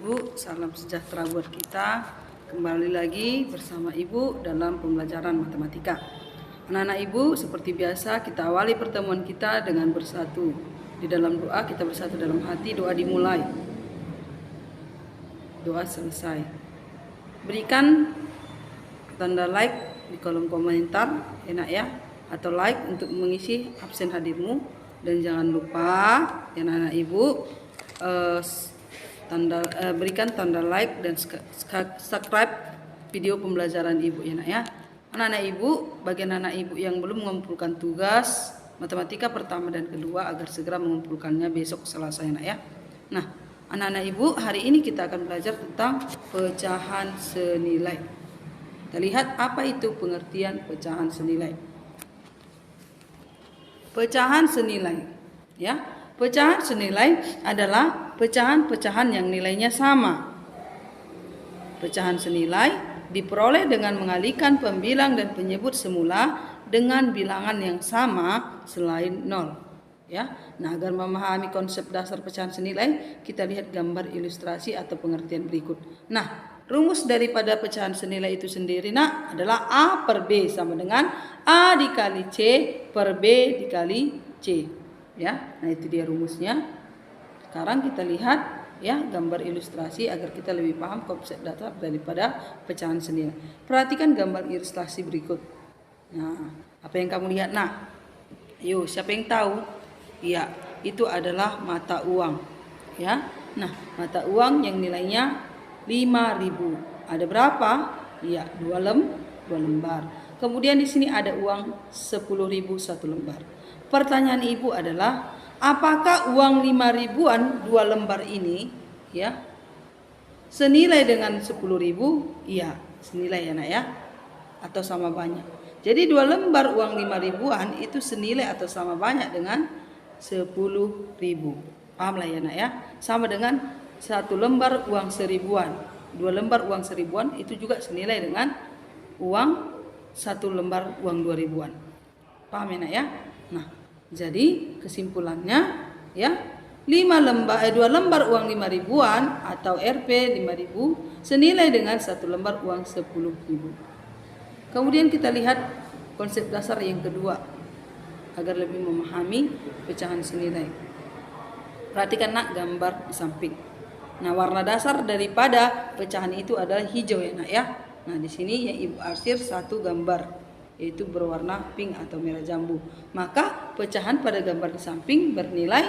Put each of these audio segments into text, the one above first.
Ibu, salam sejahtera buat kita. Kembali lagi bersama Ibu dalam pembelajaran matematika. Anak-anak Ibu, seperti biasa kita awali pertemuan kita dengan bersatu. Di dalam doa kita bersatu dalam hati, doa dimulai. Doa selesai. Berikan tanda like di kolom komentar, enak ya, atau like untuk mengisi absen hadirmu. Dan jangan lupa ya anak-anak Ibu, berikan tanda like dan subscribe video pembelajaran Ibu ya nak ya. Anak-anak Ibu, bagian anak Ibu yang belum mengumpulkan tugas matematika pertama dan kedua agar segera mengumpulkannya besok Selasa ya nak ya. Nah, anak-anak Ibu, hari ini kita akan belajar tentang pecahan senilai. Kita lihat apa itu pengertian pecahan senilai. Pecahan senilai ya. Pecahan senilai adalah pecahan-pecahan yang nilainya sama. Pecahan senilai diperoleh dengan mengalihkan pembilang dan penyebut semula dengan bilangan yang sama selain 0 ya. Nah, agar memahami konsep dasar pecahan senilai, kita lihat gambar ilustrasi atau pengertian berikut. Nah, rumus daripada pecahan senilai itu sendiri nak adalah A per B sama dengan A dikali C per B dikali C ya. Nah, itu dia rumusnya. Sekarang kita lihat ya gambar ilustrasi agar kita lebih paham konsep dasar daripada pecahan senilai. Perhatikan gambar ilustrasi berikut. Nah, apa yang kamu lihat nak? Yuk, siapa yang tahu? Ya, itu adalah mata uang ya. Nah, mata uang yang nilainya 5.000. Ada berapa? Ya, 2 lembar. Kemudian di sini ada uang 10.000 satu lembar. Pertanyaan Ibu adalah, apakah uang 5.000-an 2 lembar ini ya senilai dengan 10.000? Iya, senilai ya nak ya, atau sama banyak. Jadi 2 lembar uang 5.000-an itu senilai atau sama banyak dengan 10.000. Pahamlah ya nak ya? Sama dengan 1 lembar uang 1.000-an. 2 lembar uang 1.000-an itu juga senilai dengan uang 1 lembar uang 2.000-an. Paham ya nak ya? Nah, jadi kesimpulannya ya, 2 lembar uang 5.000-an atau Rp 5.000 senilai dengan 1 lembar uang 10.000. Kemudian kita lihat konsep dasar yang kedua agar lebih memahami pecahan senilai. Perhatikan nak gambar di samping. Nah, warna dasar daripada pecahan itu adalah hijau ya nak ya. Nah, di sini yang Ibu arsir satu gambar yaitu berwarna pink atau merah jambu. Maka pecahan pada gambar di samping bernilai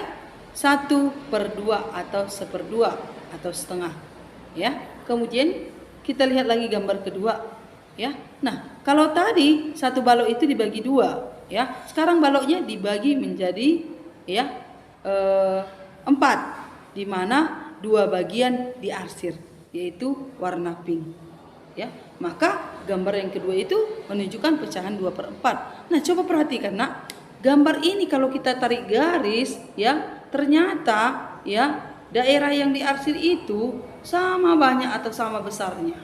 1/2 atau 1/2 atau setengah ya. Kemudian kita lihat lagi gambar kedua ya. Nah, kalau tadi satu balok itu dibagi 2 ya, sekarang baloknya dibagi menjadi ya 4, di mana 2 bagian diarsir yaitu warna pink ya. Maka gambar yang kedua itu menunjukkan pecahan 2/4. Nah, coba perhatikan nak, gambar ini kalau kita tarik garis ya, ternyata ya daerah yang diarsir itu sama banyak atau sama besarnya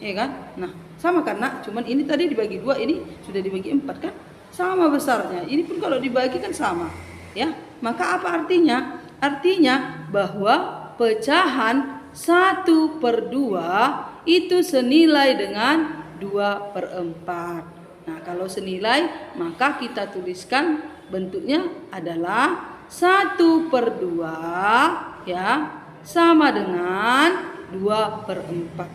ya kan. Nah, sama kan nak, cuman ini tadi dibagi 2, ini sudah dibagi 4 kan, sama besarnya. Ini pun kalau dibagi kan sama ya. Maka apa artinya? Artinya bahwa pecahan 1/2 itu senilai dengan 2/4. Nah, kalau senilai maka kita tuliskan bentuknya adalah 1/2 ya sama dengan 2/4.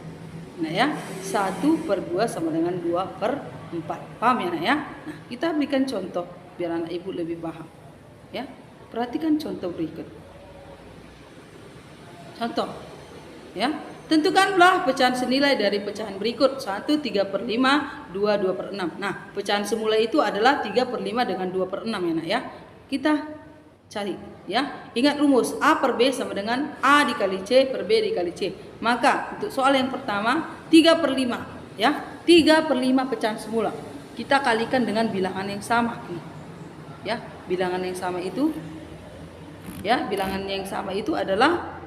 Nah ya, 1/2 sama dengan 2/4. Paham ya nak ya? Nah, kita berikan contoh biar anak Ibu lebih paham ya. Perhatikan contoh berikut. Contoh ya, tentukanlah pecahan senilai dari pecahan berikut. 1 3/5, 2 2/6. Nah, pecahan semula itu adalah 3/5 dengan 2/6 ya nak ya. Kita cari ya. Ingat rumus A per B sama dengan A dikali C per B dikali C. Maka untuk soal yang pertama 3/5 ya. 3/5 pecahan semula kita kalikan dengan bilangan yang sama ya. Bilangan yang sama itu ya, bilangan yang sama itu adalah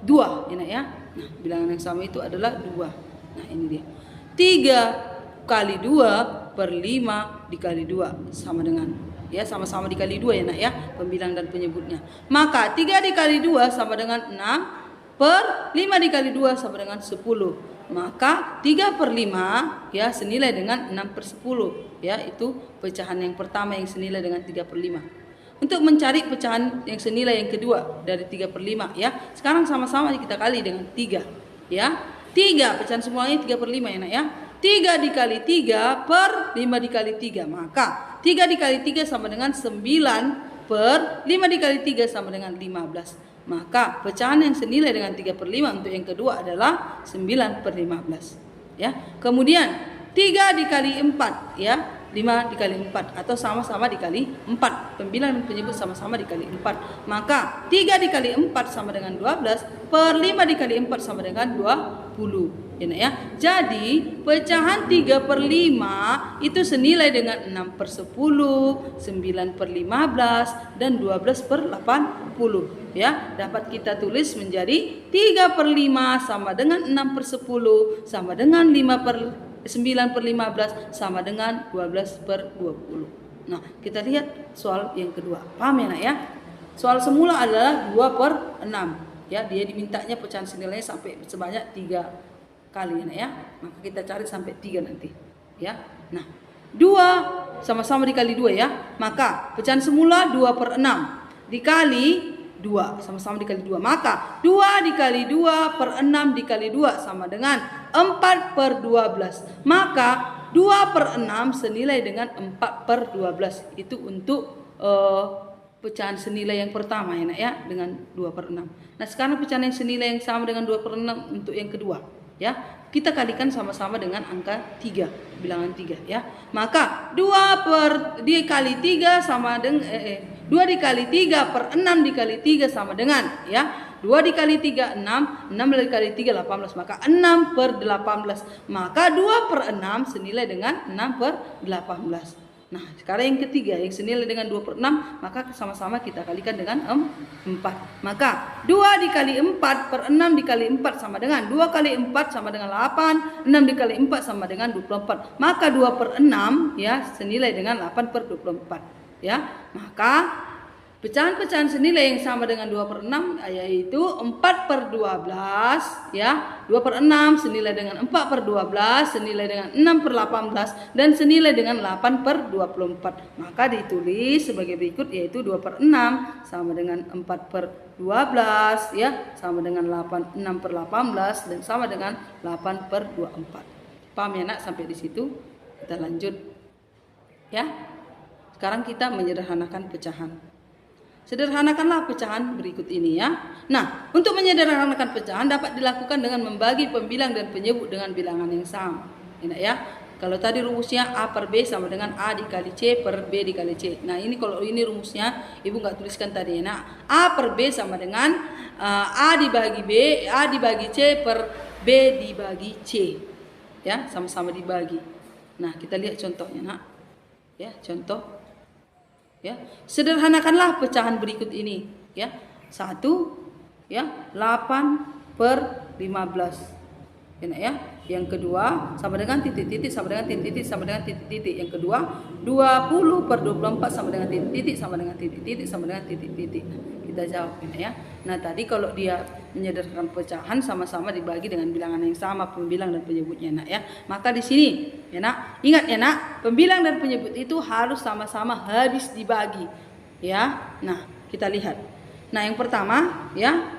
2 ya nak ya. Nah, bilangan yang sama itu adalah 2. Nah, ini dia. 3 kali 2 per 5 dikali 2 sama dengan ya, sama-sama dikali 2 ya nak ya, pembilang dan penyebutnya. Maka 3 dikali 2 sama dengan 6 per 5 dikali 2 sama dengan 10. Maka 3 per 5 ya senilai dengan 6 per 10. Ya, itu pecahan yang pertama yang senilai dengan 3 per 5. Untuk mencari pecahan yang senilai yang kedua dari 3 per 5 ya. Sekarang sama-sama kita kali dengan 3 ya. 3 pecahan semuanya 3 per 5 ya nak ya. 3 dikali 3 per 5 dikali 3. Maka 3 dikali 3 sama dengan 9 per 5 dikali 3 sama dengan 15. Maka pecahan yang senilai dengan 3 per 5 untuk yang kedua adalah 9 per 15 ya. Kemudian 3 dikali 4 ya, 5 dikali 4 atau sama-sama dikali 4. Pembilang dan penyebut sama-sama dikali 4. Maka 3 dikali 4 sama dengan 12 per 5 dikali 4 sama dengan 20 ya. Jadi pecahan 3 per 5 itu senilai dengan 6 per 10, 9 per 15 dan 12 per 80 ya. Dapat kita tulis menjadi 3 per 5 sama dengan 6 per 10 sama dengan 5 per 9 per 15 sama dengan 12 per 20. Nah, kita lihat soal yang kedua. Paham ya nak ya? Soal semula adalah 2 per 6. Ya, dia dimintanya pecahan senilainya sampai sebanyak 3 kali ya nak ya. Maka kita cari sampai 3 nanti. Ya. Nah, 2 sama-sama dikali 2 ya. Maka pecahan semula 2 per 6 dikali 2 sama-sama dikali 2. Maka 2 dikali 2 per 6 dikali 2 sama dengan 4 per 12. Maka 2 per 6 senilai dengan 4 per 12. Itu untuk pecahan senilai yang pertama ya nak ya, dengan 2 per 6. Nah sekarang pecahan yang senilai yang sama dengan 2 per 6 untuk yang kedua ya. Kita kalikan sama-sama dengan angka 3, bilangan 3 ya. Maka 2 dikali 3 sama dengan 2 dikali 3 per 6 dikali 3 sama dengan ya 2 dikali 3 6, 6 dikali 3 18. Maka 6 per 18. Maka 2 per 6 senilai dengan 6 per 18. Nah sekarang yang ketiga yang senilai dengan 2 per 6. Maka sama-sama kita kalikan dengan 4. Maka 2 dikali 4 per 6 dikali 4 sama dengan 2 kali 4 sama dengan 8. 6 dikali 4 sama dengan 24. Maka 2 per 6 ya senilai dengan 8 per 24 ya. Maka pecahan-pecahan senilai yang sama dengan 2 per 6 yaitu 4 per 12 ya. 2 per 6 senilai dengan 4 per 12 senilai dengan 6 per 18 dan senilai dengan 8 per 24. Maka ditulis sebagai berikut yaitu 2 per 6 sama dengan 4 per 12 ya sama dengan 6 per 18 dan sama dengan 8 per 24. Paham ya nak sampai di situ? Kita lanjut ya. Sekarang kita menyederhanakan pecahan. Sederhanakanlah pecahan berikut ini ya. Nah, untuk menyederhanakan pecahan dapat dilakukan dengan membagi pembilang dan penyebut dengan bilangan yang sama. Enak ya. Kalau tadi rumusnya A per B sama dengan A dikali C per B dikali C. Nah, ini kalau ini rumusnya Ibu nggak tuliskan tadi ya. Nah, A per B sama dengan A dibagi B, A dibagi C per B dibagi C. Ya, sama-sama dibagi. Nah, kita lihat contohnya, Nak. Ya, contoh. Ya, sederhanakanlah pecahan berikut ini ya. 1 ya 8 per 15 enak ya. Yang kedua sama dengan titik-titik sama dengan titik-titik sama dengan titik-titik. Yang kedua 20 per 24 sama dengan titik-titik sama dengan titik-titik sama dengan titik-titik. Kita jawab ini ya. Nah tadi kalau dia menyederhanakan pecahan sama-sama dibagi dengan bilangan yang sama pembilang dan penyebutnya nak ya. Maka di sini ya nak, ingat ya nak, pembilang dan penyebut itu harus sama-sama habis dibagi ya. Nah kita lihat. Nah yang pertama ya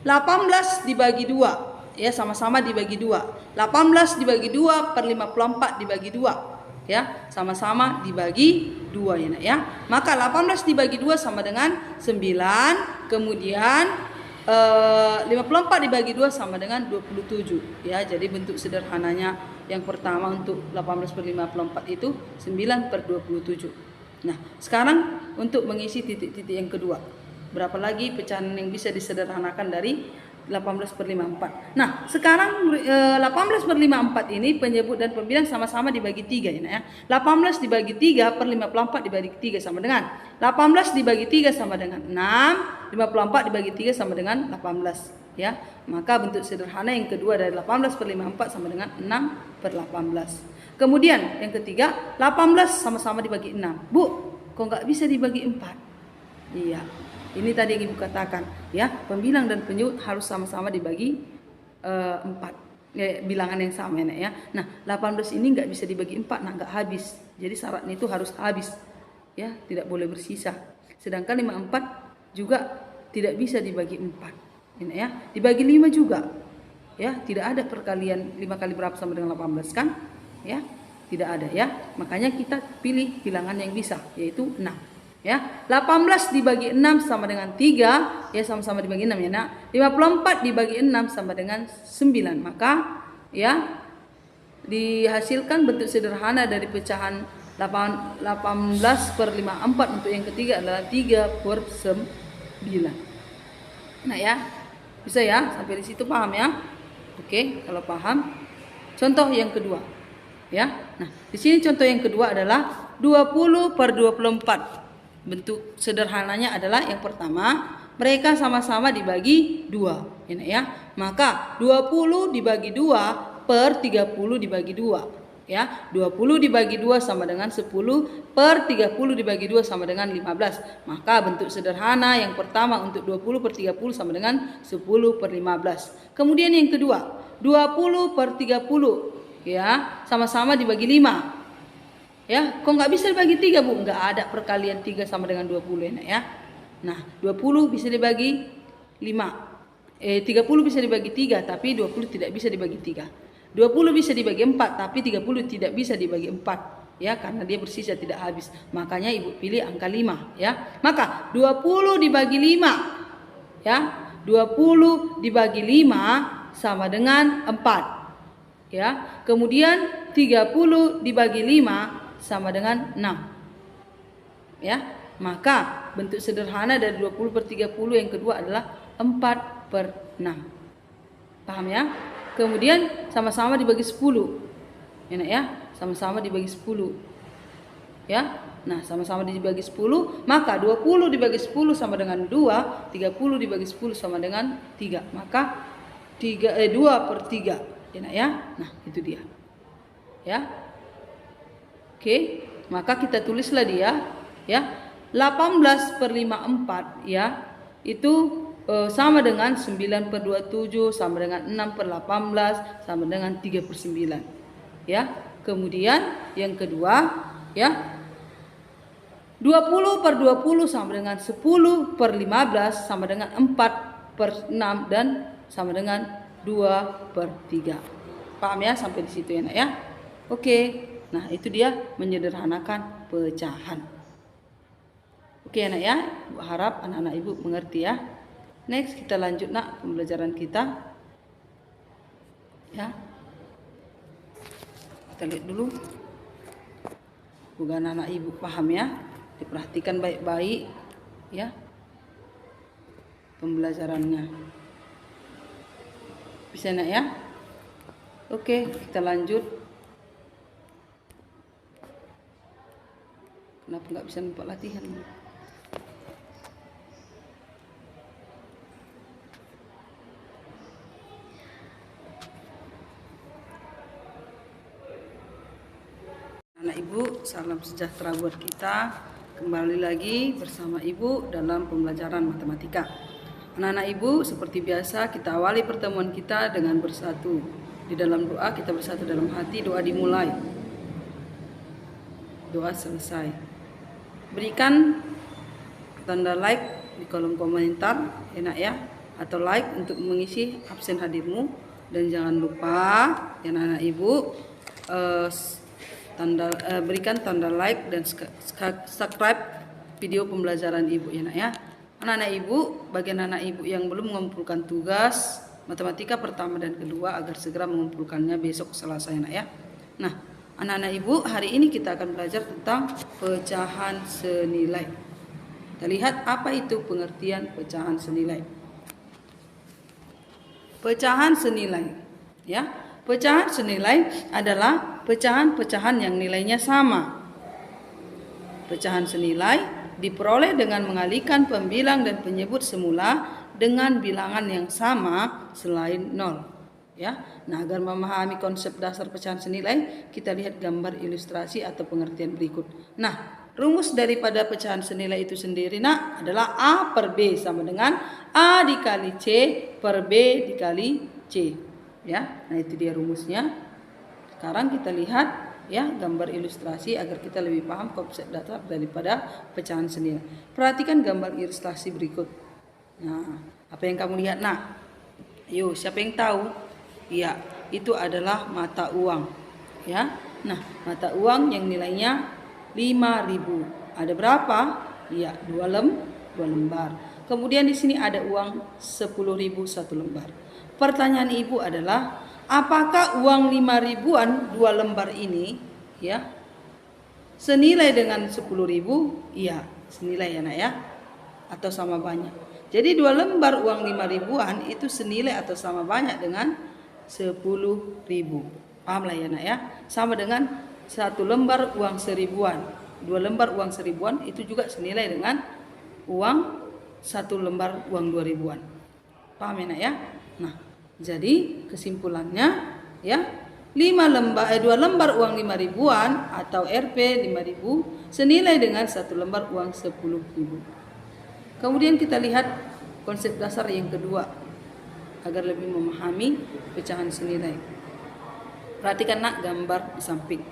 18 dibagi 2 ya, sama-sama dibagi 2. 18 dibagi 2 per 54 dibagi 2 ya, sama-sama dibagi 2 ya nak ya. Maka 18 dibagi 2 sama dengan 9. Kemudian 54 dibagi 2 sama dengan 27 ya. Jadi bentuk sederhananya yang pertama untuk 18 per 54 itu 9 per 27. Nah sekarang untuk mengisi titik-titik yang kedua, berapa lagi pecahan yang bisa disederhanakan dari 18 per 54. Nah sekarang 18 per 54 ini penyebut dan pembilang sama-sama dibagi 3 ya. 18 dibagi 3 per 54 dibagi 3 sama dengan 18 dibagi 3 sama dengan 6. 54 dibagi 3 sama dengan 18 ya. Maka bentuk sederhana yang kedua dari 18 per 54 sama dengan 6 per 18. Kemudian yang ketiga 18 sama-sama dibagi 6. Bu, kok nggak bisa dibagi 4? Iya. Ini tadi yang Ibu katakan, ya, pembilang dan penyebut harus sama-sama dibagi 4. Bilangan yang sama ya. Nah, 18 ini nggak bisa dibagi 4, nah nggak habis. Jadi syaratnya itu harus habis, ya, tidak boleh bersisa. Sedangkan 54 juga tidak bisa dibagi 4, ya. Dibagi 5 juga, ya, tidak ada perkalian 5 kali berapa sama dengan 18 kan, ya, tidak ada ya. Makanya kita pilih bilangan yang bisa, yaitu 6. Ya, 18 dibagi 6 sama dengan 3, ya, sama-sama dibagi 6 ya nak. 54 dibagi 6 sama dengan 9. Maka ya dihasilkan bentuk sederhana dari pecahan 18 per 54 untuk yang ketiga adalah 3 per 9. Nah ya, bisa ya, sampai di situ paham ya? Oke, kalau paham. Contoh yang kedua. Ya. Nah, di sini contoh yang kedua adalah 20 per 24. Bentuk sederhananya adalah yang pertama, mereka sama-sama dibagi 2, ya. Maka 20 dibagi 2 per 30 dibagi 2, ya. 20 dibagi 2 sama dengan 10 per 30 dibagi 2 sama dengan 15. Maka bentuk sederhana yang pertama untuk 20 per 30 sama dengan 10 per 15. Kemudian yang kedua, 20 per 30, ya, sama-sama dibagi 5. Ya, kok nggak bisa dibagi 3 Bu? Nggak ada perkalian 3 sama dengan 20 ya. Nah, 20 bisa dibagi 5. 30 bisa dibagi 3, tapi 20 tidak bisa dibagi 3. 20 bisa dibagi 4, tapi 30 tidak bisa dibagi 4. Ya, karena dia bersisa tidak habis. Makanya Ibu pilih angka 5 ya. Maka 20 dibagi 5. Ya, 20 dibagi 5 sama dengan 4. Ya, kemudian 30 dibagi 5 sama dengan 6. Ya, maka bentuk sederhana dari 20 per 30 yang kedua adalah 4 per 6. Paham ya? Kemudian sama-sama dibagi 10. Enak ya? Sama-sama dibagi 10. Ya. Nah, sama-sama dibagi 10, maka 20 dibagi 10 sama dengan 2, 30 dibagi 10 sama dengan 3. Maka 2 per 3. Enak ya? Nah, itu dia. Ya. Oke, maka kita tulislah dia, ya. 18 per 54, ya, itu sama dengan 9 per 27, sama dengan 6 per 18, sama dengan 3 per 9. Ya, kemudian yang kedua, ya, 20 per 20 sama dengan 10 per 15, sama dengan 4 per 6, dan sama dengan 2 per 3. Paham ya sampai di situ ya nak ya? Oke. Nah, itu dia menyederhanakan pecahan. Oke anak ya, Ibu harap anak-anak Ibu mengerti ya. Next kita lanjut nak pembelajaran kita. Ya. Kita lihat dulu. Semoga anak-anak Ibu paham ya. Diperhatikan baik-baik ya pembelajarannya. Bisa nak ya? Oke, kita lanjut. Kenapa nggak bisa nampak latihan? Anak Ibu, salam sejahtera buat kita. Kembali lagi bersama Ibu dalam pembelajaran matematika. Anak-anak Ibu, seperti biasa kita awali pertemuan kita dengan bersatu. Di dalam doa kita bersatu dalam hati, doa dimulai. Doa selesai. Berikan tanda like di kolom komentar, enak ya, atau like untuk mengisi absen hadirmu. Dan jangan lupa ya anak-anak Ibu, berikan tanda like dan subscribe video pembelajaran Ibu ya nak ya. Anak-anak Ibu, bagi anak-anak Ibu yang belum mengumpulkan tugas matematika pertama dan kedua agar segera mengumpulkannya besok Selasa ya nak ya. Nah, anak-anak Ibu, hari ini kita akan belajar tentang pecahan senilai. Kita lihat apa itu pengertian pecahan senilai. Pecahan senilai, ya. Pecahan senilai adalah pecahan-pecahan yang nilainya sama. Pecahan senilai diperoleh dengan mengalihkan pembilang dan penyebut semula dengan bilangan yang sama selain 0. Ya, nah agar memahami konsep dasar pecahan senilai, kita lihat gambar ilustrasi atau pengertian berikut. Nah, rumus daripada pecahan senilai itu sendiri nak adalah A per B sama dengan A dikali C per B dikali C. Ya, nah itu dia rumusnya. Sekarang kita lihat ya gambar ilustrasi agar kita lebih paham konsep dasar daripada pecahan senilai. Perhatikan gambar ilustrasi berikut. Nah, apa yang kamu lihat nak? Ayo, siapa yang tahu? Iya, itu adalah mata uang. Ya, nah mata uang yang nilainya 5.000. Ada berapa? Iya, 2 lembar. Kemudian di sini ada uang 10.000 1 lembar. Pertanyaan ibu adalah, apakah uang 5.000-an 2 lembar ini ya senilai dengan 10.000? Iya, senilai ya nak ya, atau sama banyak. Jadi 2 lembar uang 5.000-an itu senilai atau sama banyak dengan 10.000. Paham lah ya nak ya? Sama dengan 1 lembar uang 1.000-an. 2 lembar uang 1.000-an itu juga senilai dengan uang 1 lembar uang 2.000-an. Paham ya nak ya? Nah, jadi kesimpulannya ya 2 lembar uang 5.000-an atau Rp 5.000 senilai dengan 1 lembar uang 10.000. Kemudian kita lihat konsep dasar yang kedua agar lebih memahami pecahan senilai. Perhatikan nak gambar di samping.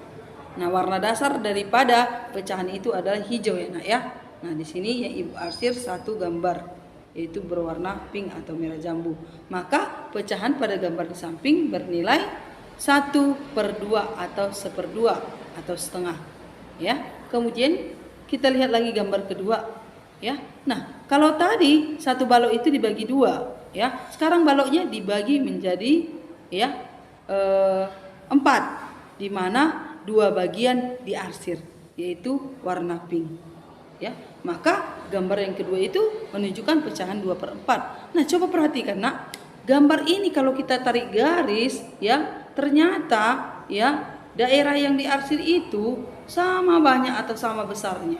Nah, warna dasar daripada pecahan itu adalah hijau ya nak ya. Nah, di sini yang ibu arsir 1 gambar yaitu berwarna pink atau merah jambu. Maka pecahan pada gambar di samping bernilai 1/2 atau 1/2 atau setengah. Ya. Kemudian kita lihat lagi gambar kedua ya. Nah, kalau tadi 1 balok itu dibagi 2 ya. Sekarang baloknya dibagi menjadi ya 4 di mana 2 bagian diarsir yaitu warna pink ya. Maka gambar yang kedua itu menunjukkan pecahan 2/4. Nah, coba perhatikan nak, gambar ini kalau kita tarik garis ya, ternyata ya daerah yang diarsir itu sama banyak atau sama besarnya.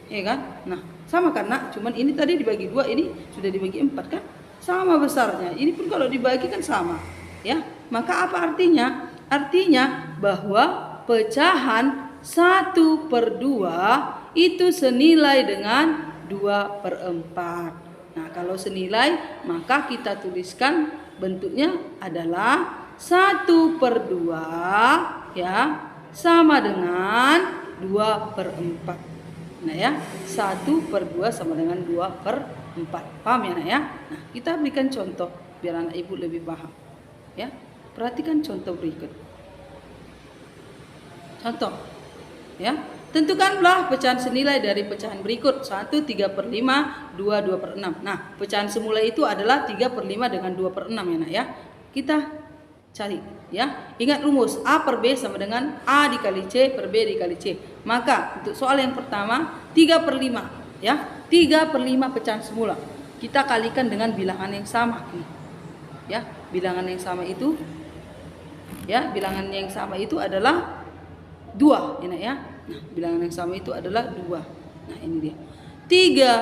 Ya kan? Nah, sama kan nak, cuman ini tadi dibagi 2, ini sudah dibagi 4 kan? Sama besarnya. Ini pun kalau dibagi kan sama. Ya. Maka apa artinya? Artinya bahwa pecahan 1/2 itu senilai dengan 2/4. Nah, kalau senilai maka kita tuliskan bentuknya adalah 1/2 ya sama dengan 2/4. Nah ya, 1/2 sama dengan 2/4. Paham ya nak ya? Nah, kita berikan contoh biar anak ibu lebih paham. Ya, perhatikan contoh berikut. Contoh, ya, tentukanlah pecahan senilai dari pecahan berikut. 1 3/5, 2 2/6. Nah, pecahan semula itu adalah 3/5 dengan 2/6 ya nak ya. Kita cari ya. Ingat rumus A per B sama dengan A dikali C per B dikali C. Maka untuk soal yang pertama 3/5 ya. 3/5 pecahan semula. Kita kalikan dengan bilangan yang sama nih. Ya, bilangan yang sama itu ya, bilangan yang sama itu adalah 2 ya nak ya. Nah, bilangan yang sama itu adalah 2. Nah, ini dia. 3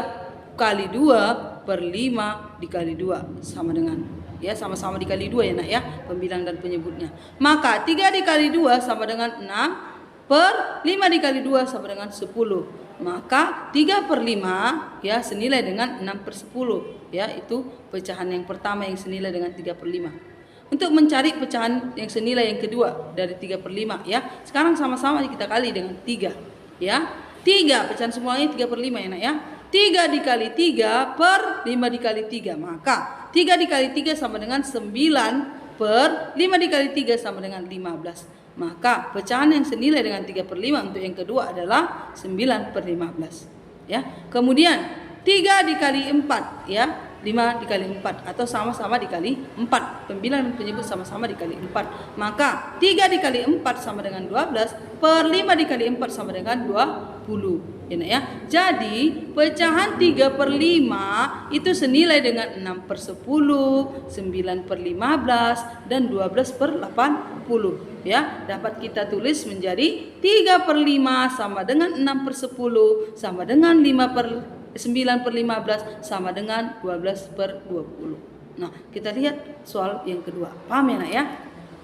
kali 2 per 5 dikali 2 sama dengan ya, sama-sama dikali 2 ya nak ya, pembilang dan penyebutnya. Maka 3 dikali 2 sama dengan 6 per 5 dikali 2 sama dengan 10. Maka 3/5 ya senilai dengan 6/10 ya, itu pecahan yang pertama yang senilai dengan 3/5. Untuk mencari pecahan yang senilai yang kedua dari 3/5 ya. Sekarang sama-sama kita kali dengan 3 ya. 3 pecahan semuanya 3/5 ya nak ya. 3 dikali 3 per 5 dikali 3. Maka 3 dikali 3 sama dengan 9 per 5 dikali 3 sama dengan 15. Maka pecahan yang senilai dengan 3/5 untuk yang kedua adalah 9/15 ya. Kemudian 3 dikali 4 ya. 5 dikali 4 atau sama-sama dikali 4. Pembilang dan penyebut sama-sama dikali 4. Maka 3 dikali 4 sama dengan 12 per 5 dikali 4 sama dengan 20. Ya. Jadi pecahan 3/5 itu senilai dengan 6/10, 9/15 dan 12/80. Ya, dapat kita tulis menjadi 3/5 sama dengan 6/10 sama dengan 9/15 sama dengan 12/20. Nah, kita lihat soal yang kedua. Paham ya nak ya?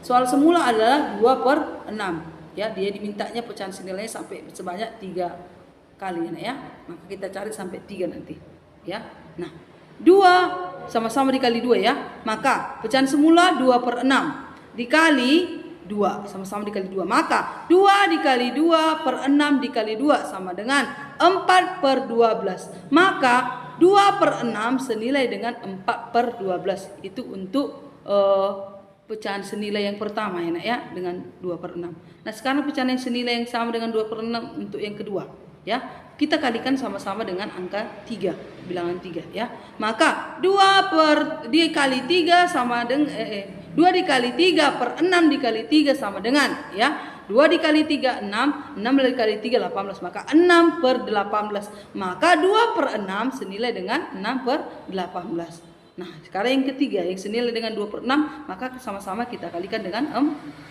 Soal semula adalah 2/6. Ya, dia dimintanya pecahan senilainya sampai sebanyak 3 kali ya. Maka kita cari sampai 3 nanti ya. Nah 2 sama-sama dikali 2 ya. Maka pecahan semula 2/6 dikali 2 sama-sama dikali 2. Maka 2 dikali 2/6 dikali 2 sama dengan 4/12. Maka 2/6 senilai dengan 4/12. Itu untuk pecahan senilai yang pertama ya nak ya, dengan 2/6. Nah sekarang pecahan yang senilai yang sama dengan 2/6 untuk yang kedua ya. Kita kalikan sama-sama dengan angka 3, bilangan 3 ya. Maka 2 dikali 3 sama dengan 2 dikali 3/6 dikali 3 sama dengan ya 2 dikali 3 6, 6 dikali 3 18. Maka 6/18. Maka 2/6 senilai dengan 6/18. Nah sekarang yang ketiga yang senilai dengan 2/6, maka sama-sama kita kalikan dengan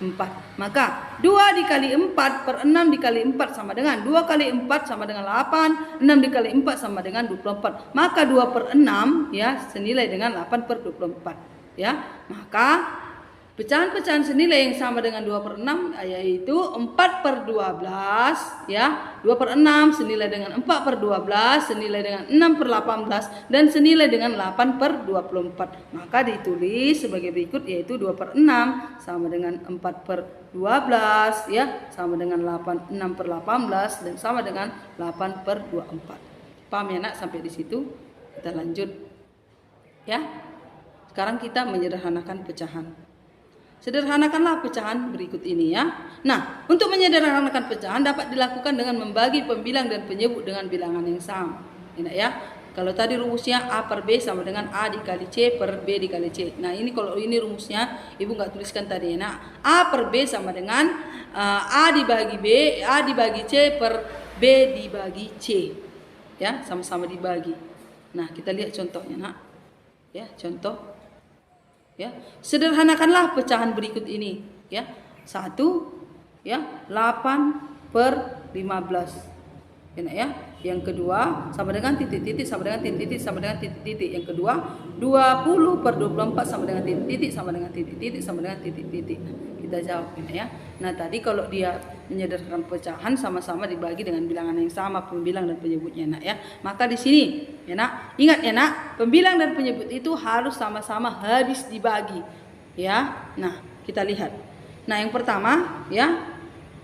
4. Maka 2 dikali 4/6 dikali 4 sama dengan 2 kali 4 sama dengan 8, 6 dikali 4 sama dengan 24. Maka 2/6 ya senilai dengan 8/24 ya. Maka pecahan-pecahan senilai yang sama dengan 2/6 yaitu 4/12 ya. 2/6 senilai dengan 4/12 senilai dengan 6/18 dan senilai dengan 8/24. Maka ditulis sebagai berikut yaitu 2/6 sama dengan 4/12 ya, sama dengan 6/18 dan sama dengan 8/24. Paham ya nak sampai di situ? Kita lanjut ya. Sekarang kita menyederhanakan pecahan. Sederhanakanlah pecahan berikut ini ya. Nah, untuk menyederhanakan pecahan dapat dilakukan dengan membagi pembilang dan penyebut dengan bilangan yang sama. Enak ya. Kalau tadi rumusnya A per B sama dengan A dikali C per B dikali C. Nah, ini kalau ini rumusnya Ibu nggak tuliskan tadi ya. Nah, A per B sama dengan A dibagi B, A dibagi C per B dibagi C. Ya, sama-sama dibagi. Nah, kita lihat contohnya, Nak. Ya, contoh. Ya, sederhanakanlah pecahan berikut ini ya. 1 ya 8/15 enak ya. Yang kedua sama dengan titik-titik sama dengan titik-titik sama dengan titik-titik. Yang kedua 20/24 sama dengan titik-titik sama dengan titik-titik sama dengan titik-titik. Kita jawab ini ya. Nah tadi kalau dia menyederhanakan pecahan sama-sama dibagi dengan bilangan yang sama pembilang dan penyebutnya nak ya. Maka di sini ya nak, ingat ya nak, pembilang dan penyebut itu harus sama-sama habis dibagi ya. Nah kita lihat. Nah yang pertama ya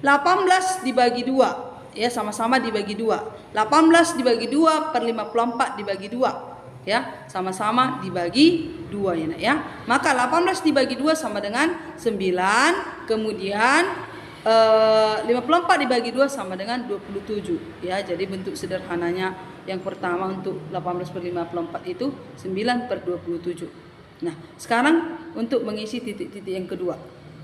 18 dibagi 2 ya, sama-sama dibagi 2. 18 dibagi 2/54 dibagi 2 ya, sama-sama dibagi 2 ya nak ya. Maka 18 dibagi 2 sama dengan 9, kemudian 54 dibagi 2 sama dengan 27 ya. Jadi bentuk sederhananya yang pertama untuk 18/54 itu 9/27. Nah sekarang untuk mengisi titik-titik yang kedua,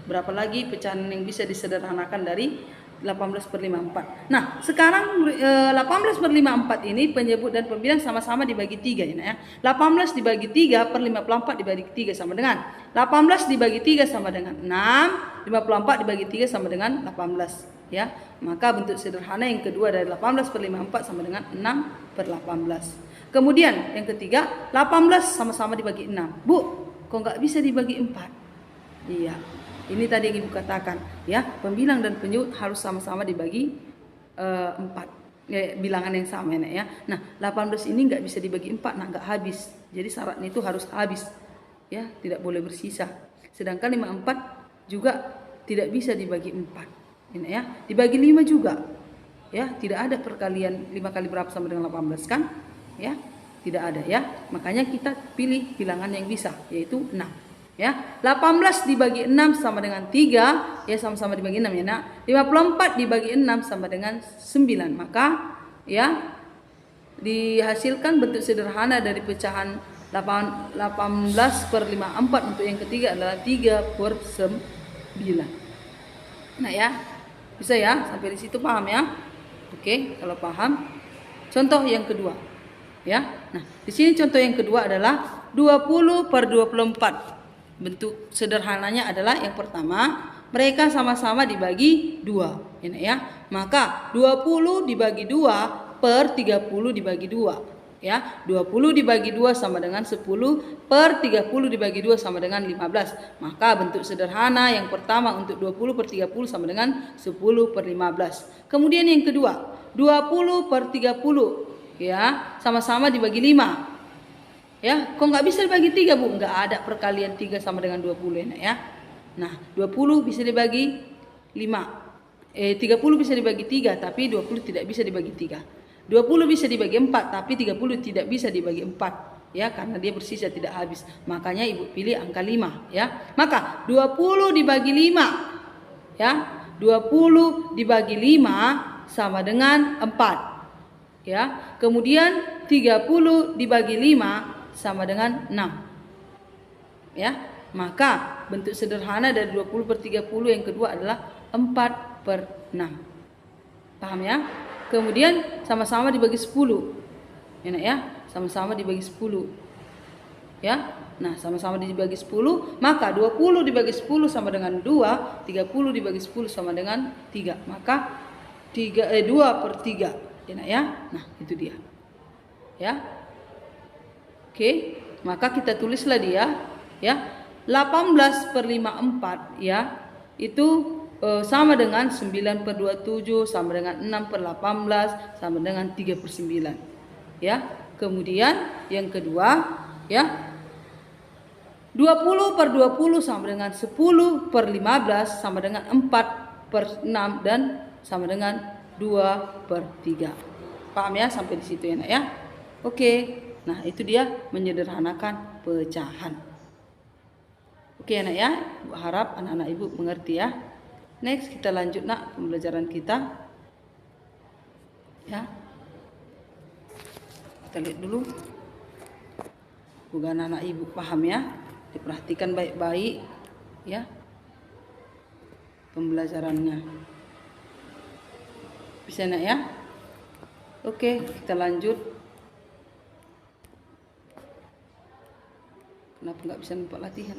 berapa lagi pecahan yang bisa disederhanakan dari 18/54. Nah sekarang 18/54 ini penyebut dan pembilang sama-sama dibagi 3 ya. 18 dibagi 3/54 dibagi 3 sama dengan 18 dibagi 3 sama dengan 6, 54 dibagi 3 sama dengan 18 ya. Maka bentuk sederhana yang kedua dari 18/54 sama dengan 6/18. Kemudian yang ketiga 18 sama-sama dibagi 6. Bu, kok nggak bisa dibagi 4? Iya. Ini tadi yang Ibu katakan ya, pembilang dan penyebut harus sama-sama dibagi 4 ya, bilangan yang sama ya. Nah 18 ini nggak bisa dibagi 4, nah nggak habis. Jadi syaratnya itu harus habis ya, tidak boleh bersisa. Sedangkan 54 juga tidak bisa dibagi 4 ya, dibagi 5 juga ya, tidak ada perkalian 5 kali berapa sama dengan 18 kan ya, tidak ada ya. Makanya kita pilih bilangan yang bisa yaitu 6 ya. 18 dibagi 6 sama dengan 3 ya, sama-sama dibagi 6 ya nak. 54 dibagi 6 sama dengan 9. Maka ya dihasilkan bentuk sederhana dari pecahan 18/54 untuk yang ketiga adalah 3/9. Nah ya, bisa ya sampai di situ paham ya? Oke, kalau paham. Contoh yang kedua ya. Nah di sini contoh yang kedua adalah 20/24. Bentuk sederhananya adalah yang pertama, mereka sama-sama dibagi 2 ya. Maka 20 dibagi 2/30 dibagi 2 ya. 20 dibagi 2 sama dengan 10/30 dibagi 2 sama dengan 15. Maka bentuk sederhana yang pertama untuk 20/30 sama dengan 10/15. Kemudian yang kedua 20 per 30. Ya, sama-sama dibagi 5. Ya, kok nggak bisa dibagi 3, Bu? Nggak ada perkalian 3 sama dengan 20 enak ya. Nah, 20 bisa dibagi 5. 30 bisa dibagi 3, tapi 20 tidak bisa dibagi 3. 20 bisa dibagi 4, tapi 30 tidak bisa dibagi 4. Ya, karena dia bersisa tidak habis. Makanya Ibu pilih angka 5 ya. Maka 20 dibagi 5 ya. 20 dibagi 5 sama dengan 4. Ya. Kemudian 30 dibagi 5 sama dengan 6. Ya. Maka bentuk sederhana dari 20 per 30 yang kedua adalah 4 per 6. Paham ya? Kemudian sama-sama dibagi 10. Enak ya? Sama-sama dibagi 10. Ya. Nah, sama-sama dibagi 10, maka 20 dibagi 10 sama dengan 2, 30 dibagi 10 sama dengan 3. Maka 2 per 3. Enak ya? Nah, itu dia. Ya. Oke, maka kita tulislah dia ya. 18 per 54 ya. Itu sama dengan 9 per 27 sama dengan 6 per 18 sama dengan 3 per 9. Ya. Kemudian yang kedua ya, 20 per 20 sama dengan 10 per 15 sama dengan 4 per 6 dan sama dengan 2 per 3. Paham ya sampai di situ enak ya? Oke. Nah, itu dia menyederhanakan pecahan. Oke anak ya, Ibu harap anak-anak Ibu mengerti ya. Next kita lanjut nak pembelajaran kita. Ya. Kita lihat dulu. Bukan anak Ibu paham ya. Diperhatikan baik-baik ya pembelajarannya. Bisa nak ya? Oke, kita lanjut. Kenapa nggak bisa nampak latihan?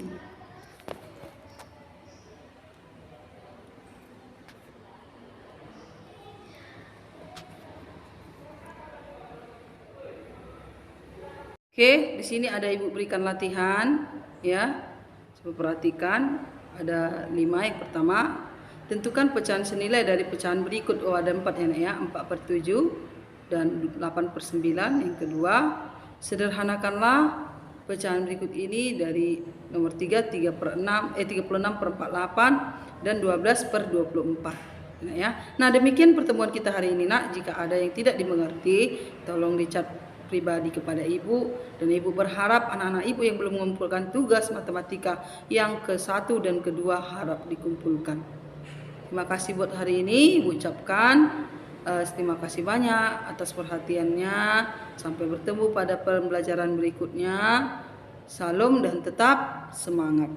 Oke, di sini ada Ibu berikan latihan ya. Coba perhatikan, ada 5 yang pertama. Tentukan pecahan senilai dari pecahan berikut. Oh, ada 4 ya, 4 per 7 dan 8 per 9. Yang kedua, sederhanakanlah pecahan berikut ini dari nomor 3, 36 per 48 dan 12 per 24. Ya. Nah, demikian pertemuan kita hari ini nak. Jika ada yang tidak dimengerti, tolong dicat pribadi kepada Ibu, dan Ibu berharap anak-anak Ibu yang belum mengumpulkan tugas matematika yang ke-1 dan ke-2 harap dikumpulkan. Terima kasih buat hari ini. Ibu ucapkan terima kasih banyak atas perhatiannya. Sampai bertemu pada pembelajaran berikutnya. Salam dan tetap semangat.